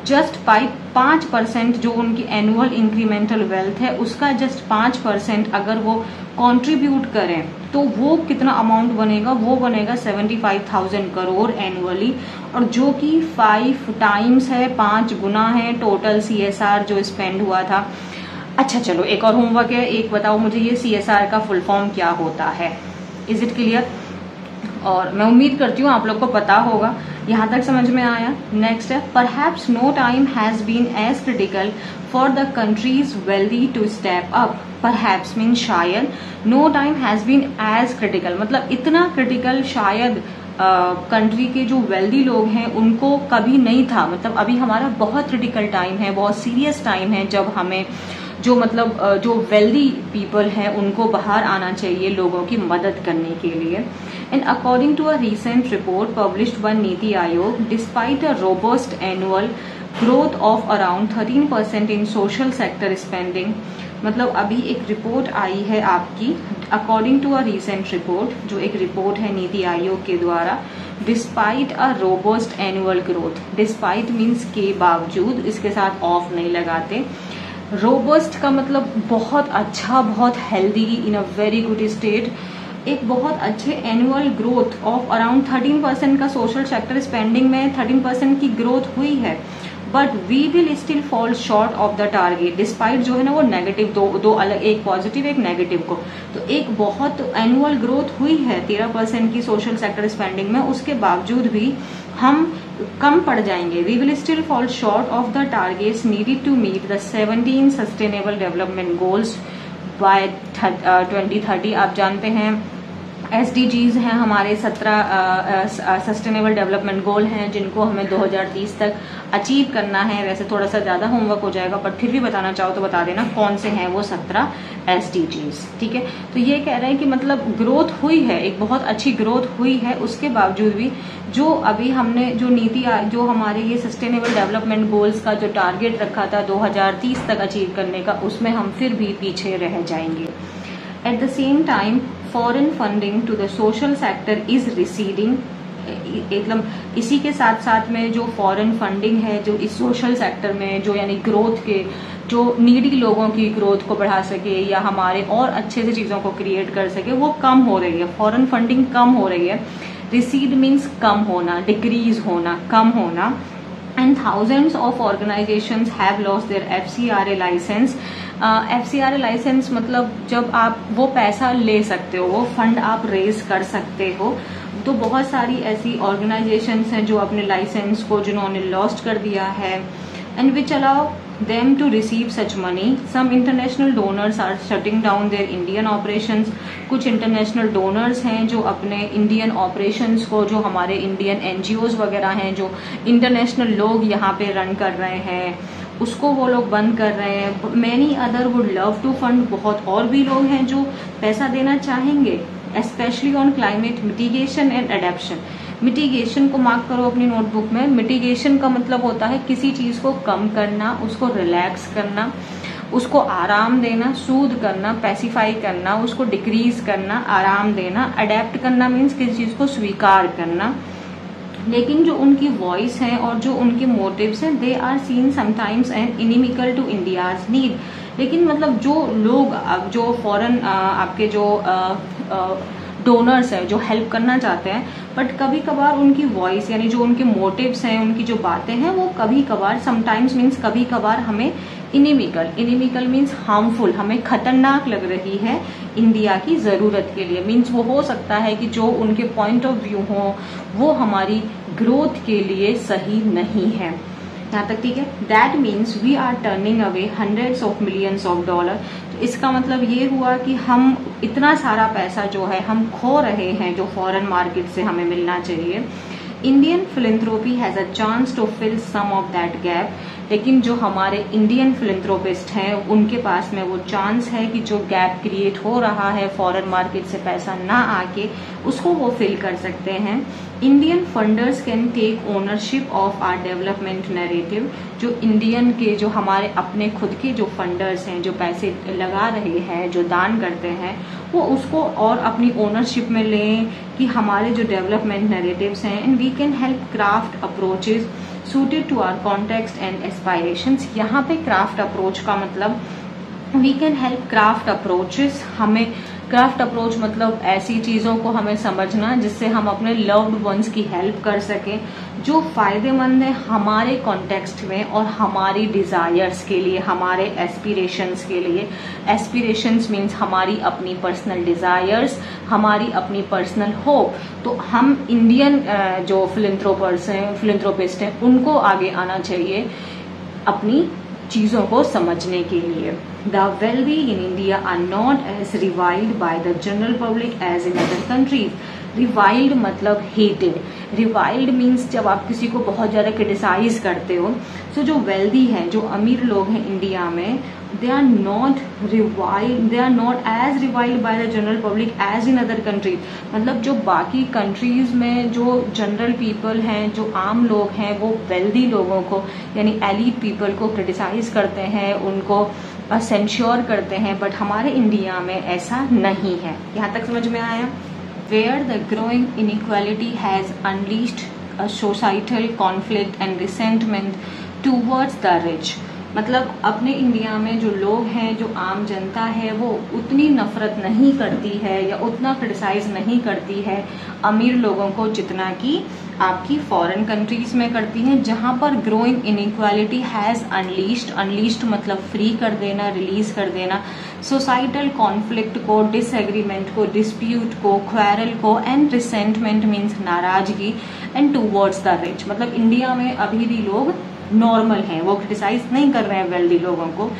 जस्ट 5% जो उनकी एनुअल इंक्रीमेंटल वेल्थ है उसका जस्ट 5% अगर वो कंट्रीब्यूट करें तो वो कितना अमाउंट बनेगा, वो बनेगा 75,000 करोड़ एनुअली, और जो कि 5 टाइम्स है, 5 गुना है टोटल CSR जो स्पेंड हुआ था. अच्छा चलो, एक और होमवर्क है, एक बताओ मुझे ये CSR का फुल फॉर्म क्या होता है. Is it clear? और मैं उम्मीद करती हूँ आप लोग को पता होगा. यहाँ तक समझ में आया. नेक्स्ट है, perhaps no time has been as critical for the countries wealthy to step up. Perhaps mean शायद, no time has been as critical मतलब इतना क्रिटिकल शायद कंट्री के जो वेल्दी लोग हैं उनको कभी नहीं था. मतलब अभी हमारा बहुत क्रिटिकल टाइम है, बहुत सीरियस टाइम है, जब हमें जो मतलब जो वेल्दी पीपल हैं उनको बाहर आना चाहिए लोगों की मदद करने के लिए. And according to a recent report published by Niti Aayog, despite a robust annual growth of around 13% in social sector spending, मतलब अभी एक रिपोर्ट आई है आपकी according to a recent report, जो एक रिपोर्ट है नीति आयोग के द्वारा, despite a robust annual growth. Despite means के बावजूद, इसके साथ ऑफ नहीं लगाते. रोबस्ट का मतलब बहुत अच्छा, बहुत healthy, in a very good state, एक बहुत अच्छे एनुअल ग्रोथ ऑफ अराउंड 13% का सोशल सेक्टर स्पेंडिंग में 13% की ग्रोथ हुई है. But we will still fall short of the target. Despite जो है ना वो नेगेटिव, दो अलग, एक पॉजिटिव एक नेगेटिव को, तो एक बहुत एनुअल ग्रोथ हुई है 13% की सोशल सेक्टर स्पेंडिंग में, उसके बावजूद भी हम कम पड़ जाएंगे. We will still fall short of the targets needed to meet the 17 sustainable development goals by 2030. आप जानते हैं SDGs हैं हमारे 17 सस्टेनेबल डेवलपमेंट गोल हैं जिनको हमें 2030 तक अचीव करना है. वैसे थोड़ा सा ज़्यादा होमवर्क हो जाएगा, पर फिर भी बताना चाहो तो बता देना कौन से हैं वो 17 SDGs, ठीक है. तो ये कह रहे हैं कि मतलब ग्रोथ हुई है, एक बहुत अच्छी ग्रोथ हुई है, उसके बावजूद भी जो अभी हमने जो नीति, जो हमारे ये सस्टेनेबल डेवलपमेंट गोल्स का जो टारगेट रखा था 2030 तक अचीव करने का, उसमें हम फिर भी पीछे रह जाएंगे. At the same time foreign funding to the social sector is receding. मतलब इसी के साथ साथ में जो फॉरेन फंडिंग है जो इस सोशल सेक्टर में, जो यानी ग्रोथ के, जो नीडी लोगों की ग्रोथ को बढ़ा सके या हमारे और अच्छे से चीज़ों को क्रिएट कर सके, वो कम हो रही है. फॉरेन फंडिंग कम हो रही है. रिसीड मीन्स कम होना, डिक्रीज होना, कम होना. And thousands of organisations have lost their FCRA licence. FCRA licence मतलब जब आप वो पैसा ले सकते हो, वो फंड आप रेज कर सकते हो, तो बहुत सारी ऐसी ऑर्गेनाइजेशंस हैं जो अपने लाइसेंस को जिन्होंने लॉस्ट कर दिया है, and which allow them to receive such money. Some international donors are shutting down their Indian operations. कुछ इंटरनेशनल डोनर्स हैं जो अपने इंडियन ऑपरेशंस को, जो हमारे इंडियन NGOs वगैरह हैं जो इंटरनेशनल लोग यहाँ पे रन कर रहे हैं, उसको वो लोग बंद कर रहे हैं. Many other would love to fund, बहुत और भी लोग हैं जो पैसा देना चाहेंगे, specially on climate mitigation and adaption. Mitigation को मार्क करो अपनी नोटबुक में. मिटिगेशन का मतलब होता है किसी चीज को कम करना, उसको रिलैक्स करना, उसको आराम देना, सूद करना, पैसिफाई करना, उसको डिक्रीज करना, आराम देना. अडेप्ट करना मीन्स किसी चीज को स्वीकार करना. लेकिन जो उनकी वॉइस है और जो उनके मोटिव्स हैं, they are seen sometimes and inimical to India's need. लेकिन मतलब जो लोग, जो फॉरेन आपके जो डोनर्स है, जो हेल्प करना चाहते हैं, बट कभी कभार उनकी वॉइस यानी जो उनके मोटिव्स हैं, उनकी जो बातें हैं, वो कभी कभार, समटाइम्स मीन्स कभी कभार, हमें इनिमिकल मीन्स हार्मफुल, हमें खतरनाक लग रही है इंडिया की जरूरत के लिए. मीन्स वो हो सकता है कि जो उनके पॉइंट ऑफ व्यू हो वो हमारी ग्रोथ के लिए सही नहीं है. यहाँ तक ठीक है. That means we are turning away hundreds of millions of dollar. तो इसका मतलब ये हुआ कि हम इतना सारा पैसा जो है हम खो रहे हैं जो फॉरेन मार्केट से हमें मिलना चाहिए. Indian philanthropy has a chance to fill some of that gap. लेकिन जो हमारे इंडियन फिलेंथ्रोपिस्ट हैं उनके पास में वो चांस है कि जो गैप क्रिएट हो रहा है फॉरेन मार्केट से पैसा ना आके, उसको वो फिल कर सकते हैं. Indian funders can take ownership of our development narrative. जो इंडियन के, जो हमारे अपने खुद के जो फंडर्स हैं, जो पैसे लगा रहे हैं, जो दान करते हैं, वो उसको और अपनी ओनरशिप में लें कि हमारे जो डेवलपमेंट नैरेटिव्स हैं, and we can help craft approaches suited to our context and aspirations. यहाँ पे क्राफ्ट अप्रोच का मतलब we can help craft approaches. हमें क्राफ्ट अप्रोच मतलब ऐसी चीजों को हमें समझना जिससे हम अपने लव्ड वंस की हेल्प कर सकें, जो फायदेमंद है हमारे कॉन्टेक्स्ट में और हमारी डिजायर्स के लिए, हमारे एस्पिरेशंस के लिए. एस्पिरेशंस मीन्स हमारी अपनी पर्सनल डिजायर्स, हमारी अपनी पर्सनल होप. तो हम इंडियन जो फिलेंथ्रोपिस्ट हैं उनको आगे आना चाहिए अपनी चीजों को समझने के लिए. The wealthy in India are not as reviled by the general public as in other countries. Reviled मतलब hated. Reviled means जब आप किसी को बहुत ज्यादा क्रिटिसाइज करते हो. So जो wealthy हैं, जो अमीर लोग हैं इंडिया में, they are not as reviled by the general public as in other countries. मतलब जो बाकी कंट्रीज में जो जनरल पीपल हैं, जो आम लोग हैं, वो वेल्दी लोगों को यानी एलिट पीपल को क्रिटिसाइज करते हैं, उनको सेंश्योर करते हैं, बट हमारे इंडिया में ऐसा नहीं है. यहाँ तक समझ में आया? Where the growing inequality has unleashed a societal conflict and resentment towards the rich. मतलब अपने इंडिया में जो लोग हैं, जो आम जनता है, वो उतनी नफरत नहीं करती है या उतना क्रिटिसाइज नहीं करती है अमीर लोगों को जितना कि आपकी फॉरेन कंट्रीज में करती हैं, जहां पर ग्रोइंग इनइक्वालिटी हैज अनलीस्ड मतलब फ्री कर देना, रिलीज कर देना सोसाइटल कॉन्फ्लिक्ट को, डिसएग्रीमेंट को, डिस्प्यूट को, क्वेरल को, एंड रिसेंटमेंट मीन्स नाराजगी, एंड टूवर्ड्स द रिच. मतलब इंडिया में अभी भी लोग नॉर्मल हैं, वो क्रिटिसाइज नहीं कर रहे हैं वेल्दी लोगों को.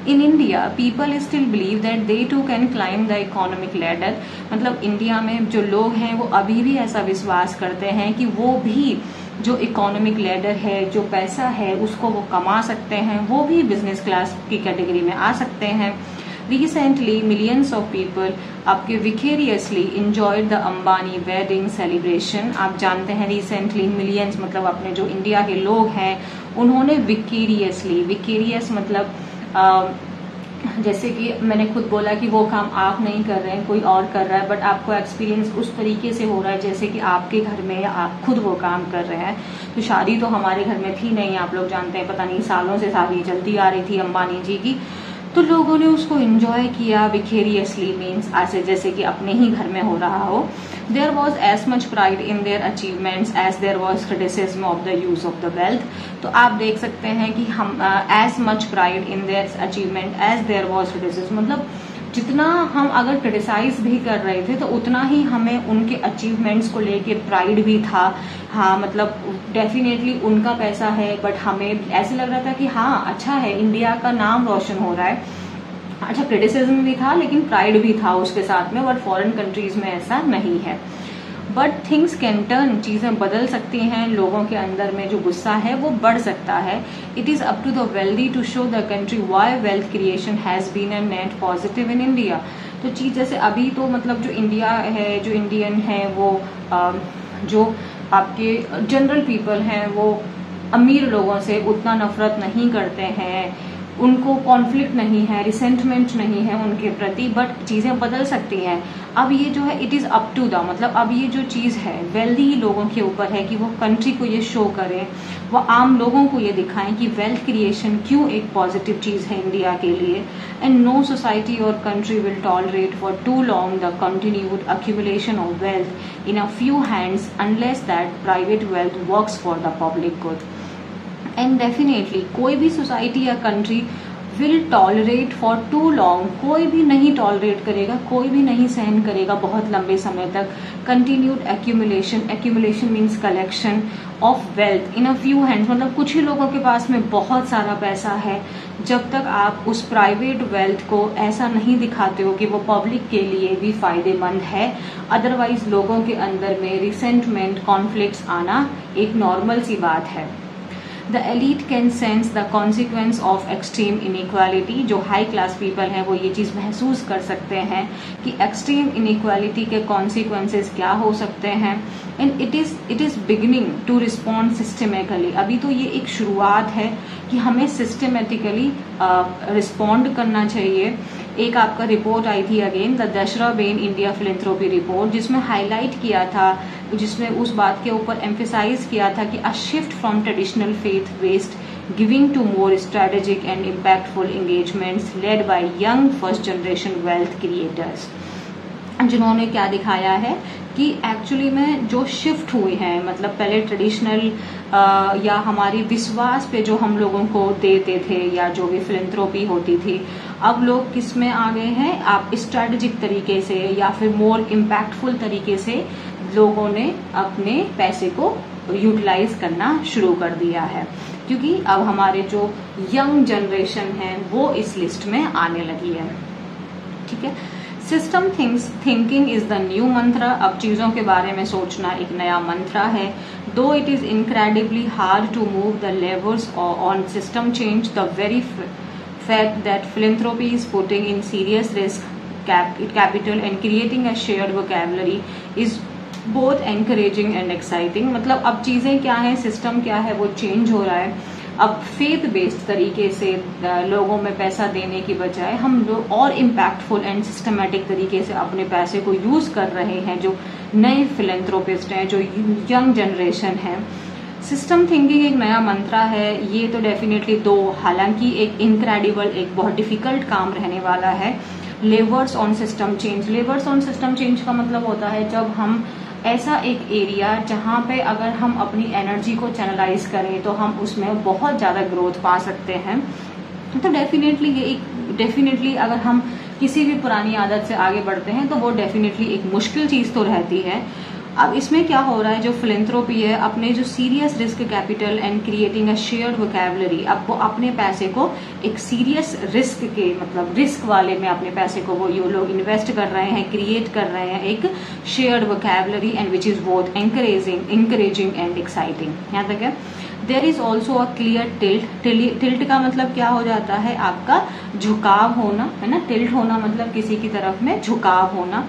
In India people still believe that they too can climb the economic ladder. मतलब इंडिया में जो लोग हैं वो अभी भी ऐसा विश्वास करते हैं कि वो भी जो इकोनॉमिक लैडर है, जो पैसा है, उसको वो कमा सकते हैं, वो भी बिजनेस क्लास की कैटेगरी में आ सकते हैं. Recently, millions of people आपके vicariously enjoyed the Ambani wedding celebration. आप जानते हैं रिसेंटली मिलियंस मतलब अपने जो इंडिया के लोग हैं उन्होंने विकेरियस मतलब जैसे कि मैंने खुद बोला कि वो काम आप नहीं कर रहे हैं, कोई और कर रहा है, बट आपको एक्सपीरियंस उस तरीके से हो रहा है जैसे कि आपके घर में आप खुद वो काम कर रहे हैं. तो शादी तो हमारे घर में थी नहीं, आप लोग जानते हैं, पता नहीं सालों से शादी चलती आ रही थी अंबानी जी की, तो लोगों ने उसको एंजॉय किया. विकेरियसली मीन्स ऐसे जैसे कि अपने ही घर में हो रहा हो. There was as much pride in their achievements as there was criticism of the use of the wealth. तो आप देख सकते हैं कि हम as much pride in their achievement as there was criticism मतलब जितना हम अगर क्रिटिसाइज भी कर रहे थे तो उतना ही हमें उनके अचीवमेंट्स को लेके प्राइड भी था। हाँ मतलब डेफिनेटली उनका पैसा है, बट हमें ऐसे लग रहा था कि हाँ अच्छा है, इंडिया का नाम रोशन हो रहा है। अच्छा, क्रिटिसिज्म भी था लेकिन प्राइड भी था उसके साथ में, बट फॉरेन कंट्रीज में ऐसा नहीं है। बट थिंग्स कैन टर्न, चीज़ें बदल सकती हैं, लोगों के अंदर में जो गुस्सा है वो बढ़ सकता है। It is up to the wealthy to show the country why wealth creation has been a net positive in India. तो चीज़ जैसे अभी तो मतलब जो इंडिया है, जो इंडियन है, वो जो आपके जनरल पीपल हैं वो अमीर लोगों से उतना नफरत नहीं करते हैं, उनको कॉन्फ्लिक्ट नहीं है, रिसेंटमेंट नहीं है उनके प्रति। बट चीज़ें बदल सकती हैं। अब ये जो है it is up to the, मतलब अब ये जो चीज़ है वेल्दी लोगों के ऊपर है कि वो कंट्री को ये शो करें, वो आम लोगों को ये दिखाएं कि वेल्थ क्रिएशन क्यों एक पॉजिटिव चीज़ है इंडिया के लिए। एंड नो सोसाइटी और country will tolerate for too long the continued accumulation of wealth in a few hands unless that private wealth works for the public good. And definitely कोई भी society या country will tolerate for too long, कोई भी नहीं tolerate करेगा, कोई भी नहीं सहन करेगा बहुत लंबे समय तक continued accumulation, accumulation means collection of wealth in a few hands, मतलब कुछ ही लोगों के पास में बहुत सारा पैसा है। जब तक आप उस प्राइवेट वेल्थ को ऐसा नहीं दिखाते हो कि वो पब्लिक के लिए भी फायदेमंद है, अदरवाइज लोगों के अंदर में रिसेंटमेंट, कॉन्फ्लिक्ट्स आना एक नॉर्मल सी बात है। The elite can sense the consequence of extreme inequality, जो हाई क्लास पीपल हैं वो ये चीज़ महसूस कर सकते हैं कि एक्सट्रीम इनइक्वालिटी के कॉन्सिक्वेंसेस क्या हो सकते हैं। And it is beginning to respond systematically, अभी तो ये एक शुरुआत है कि हमें सिस्टमेटिकली रिस्पॉन्ड करना चाहिए। एक आपका रिपोर्ट आई थी again the Dussehra Ben India philanthropy report, जिसमें हाईलाइट किया था, जिसमें उस बात के ऊपर एम्फेसाइज किया था कि a shift from traditional faith based giving to more strategic and impactful engagements led by young first generation wealth creators, जिन्होंने क्या दिखाया है कि एक्चुअली में जो शिफ्ट हुए हैं, मतलब पहले ट्रेडिशनल या हमारी विश्वास पे जो हम लोगों को देते थे या जो भी फिलेंथ्रोपी होती थी, अब लोग किस में आ गए हैं, आप स्ट्रेटेजिक तरीके से या फिर मोर इम्पैक्टफुल तरीके से लोगों ने अपने पैसे को यूटिलाइज करना शुरू कर दिया है, क्योंकि अब हमारे जो यंग जनरेशन है वो इस लिस्ट में आने लगी है। ठीक है, system thinking is the new मंत्र। अब चीजों के बारे में सोचना एक नया मंत्र है। Though it is incredibly hard to move the levers on system change, the very fact that philanthropy is putting in serious risk capital and creating a shared vocabulary is both encouraging and exciting। मतलब अब चीजें क्या है, system क्या है, वो change हो रहा है। अब फेथ बेस्ड तरीके से लोगों में पैसा देने की बजाय हम लोग और इम्पैक्टफुल एंड सिस्टमेटिक तरीके से अपने पैसे को यूज कर रहे हैं, जो नए फिलेंथ्रोपिस्ट हैं, जो यंग जनरेशन है। सिस्टम थिंकिंग एक नया मंत्र है, ये तो डेफिनेटली दो, हालांकि एक इनक्रेडिबल, एक बहुत डिफिकल्ट काम रहने वाला है। Levers on system change, levers on system change का मतलब होता है जब हम ऐसा एक एरिया जहां पे अगर हम अपनी एनर्जी को चैनलाइज करें तो हम उसमें बहुत ज्यादा ग्रोथ पा सकते हैं। तो डेफिनेटली अगर हम किसी भी पुरानी आदत से आगे बढ़ते हैं तो वो डेफिनेटली एक मुश्किल चीज तो रहती है। अब इसमें क्या हो रहा है, जो फिलेंथ्रोपी है, अपने जो serious risk capital and creating a shared vocabulary, अब वो अपने पैसे को एक सीरियस रिस्क के, मतलब रिस्क वाले में अपने पैसे को वो ये लोग इन्वेस्ट कर रहे हैं, क्रिएट कर रहे हैं एक shared vocabulary, and which is both encouraging and exciting. यहाँ तक है। There is also a clear tilt का मतलब क्या हो जाता है, आपका झुकाव होना, है ना। टिल्ट होना मतलब किसी की तरफ में झुकाव होना।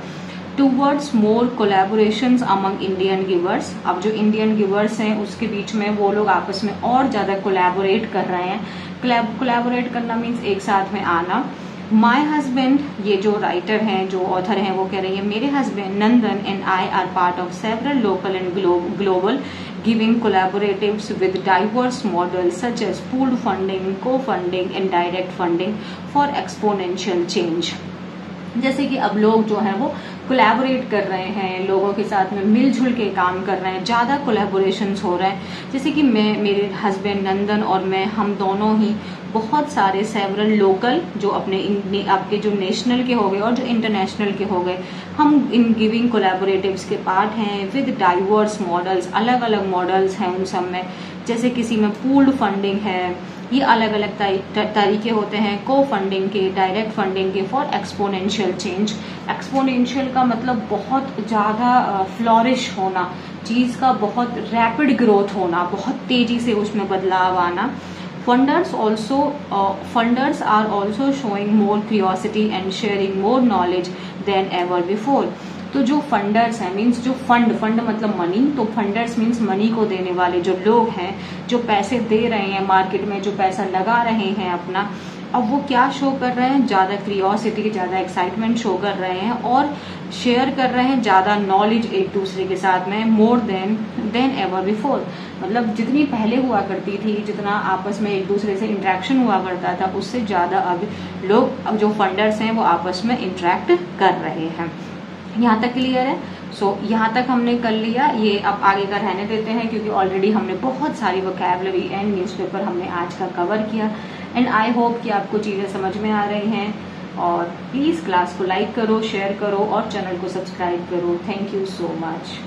टूवर्ड्स मोर कोलैबोरेशंस अमंग इंडियन गिवर्स, अब जो इंडियन गिवर्स हैं उसके बीच में वो लोग आपस में और ज्यादा कोलैबोरेट कर रहे हैं। कोलैबोरेट करना मीन्स एक साथ में आना। माई हस्बैंड, ये जो राइटर हैं, जो ऑथर हैं, वो कह रही है मेरे husband Nandan and I are part of several local and global giving collaboratives with diverse models such as pooled funding, co funding and direct funding for exponential change. जैसे कि अब लोग जो हैं वो कोलैबोरेट कर रहे हैं, लोगों के साथ में मिलजुल के काम कर रहे हैं, ज़्यादा कोलैबोरेशंस हो रहे हैं। जैसे कि मैं, मेरे हस्बैंड नंदन और मैं, हम दोनों ही बहुत सारे सेवरल लोकल जो आपके जो नेशनल के हो गए और जो इंटरनेशनल के हो गए, हम इन गिविंग कोलैबोरेटिव्स के पार्ट हैं विद डाइवर्स मॉडल्स, अलग अलग मॉडल्स हैं उन सब में। जैसे किसी में पूल्ड फंडिंग है, ये अलग अलग तरीके होते हैं को फंडिंग के, डायरेक्ट फंडिंग के फॉर एक्सपोनेंशियल चेंज। एक्सपोनेंशियल का मतलब बहुत ज़्यादा फ्लॉरिश होना, चीज़ का बहुत रैपिड ग्रोथ होना, बहुत तेजी से उसमें बदलाव आना। Funders are also showing more curiosity and sharing more knowledge than ever before. तो जो फंडर्स हैं मीन्स जो फंड मतलब मनी, तो फंडर्स मीन्स मनी को देने वाले जो लोग हैं, जो पैसे दे रहे हैं मार्केट में, जो पैसा लगा रहे हैं अपना, अब वो क्या शो कर रहे हैं, ज़्यादा क्रियोसिटी, ज़्यादा एक्साइटमेंट शो कर रहे हैं और शेयर कर रहे हैं ज़्यादा नॉलेज एक दूसरे के साथ में, मोर देन एवर बिफोर। मतलब जितनी पहले हुआ करती थी, जितना आपस में एक दूसरे से इंटरेक्शन हुआ करता था, उससे ज़्यादा अब लोग, अब जो फंडर्स हैं वो आपस में इंटरेक्ट कर रहे हैं। यहाँ तक क्लियर है? यहाँ तक हमने कर लिया, ये अब आगे का रहने देते हैं क्योंकि ऑलरेडी हमने बहुत सारी वोकैबुलरी एंड न्यूज़पेपर हमने आज का कवर किया। एंड आई होप कि आपको चीज़ें समझ में आ रही हैं। और प्लीज़ क्लास को लाइक करो, शेयर करो और चैनल को सब्सक्राइब करो। Thank you so much.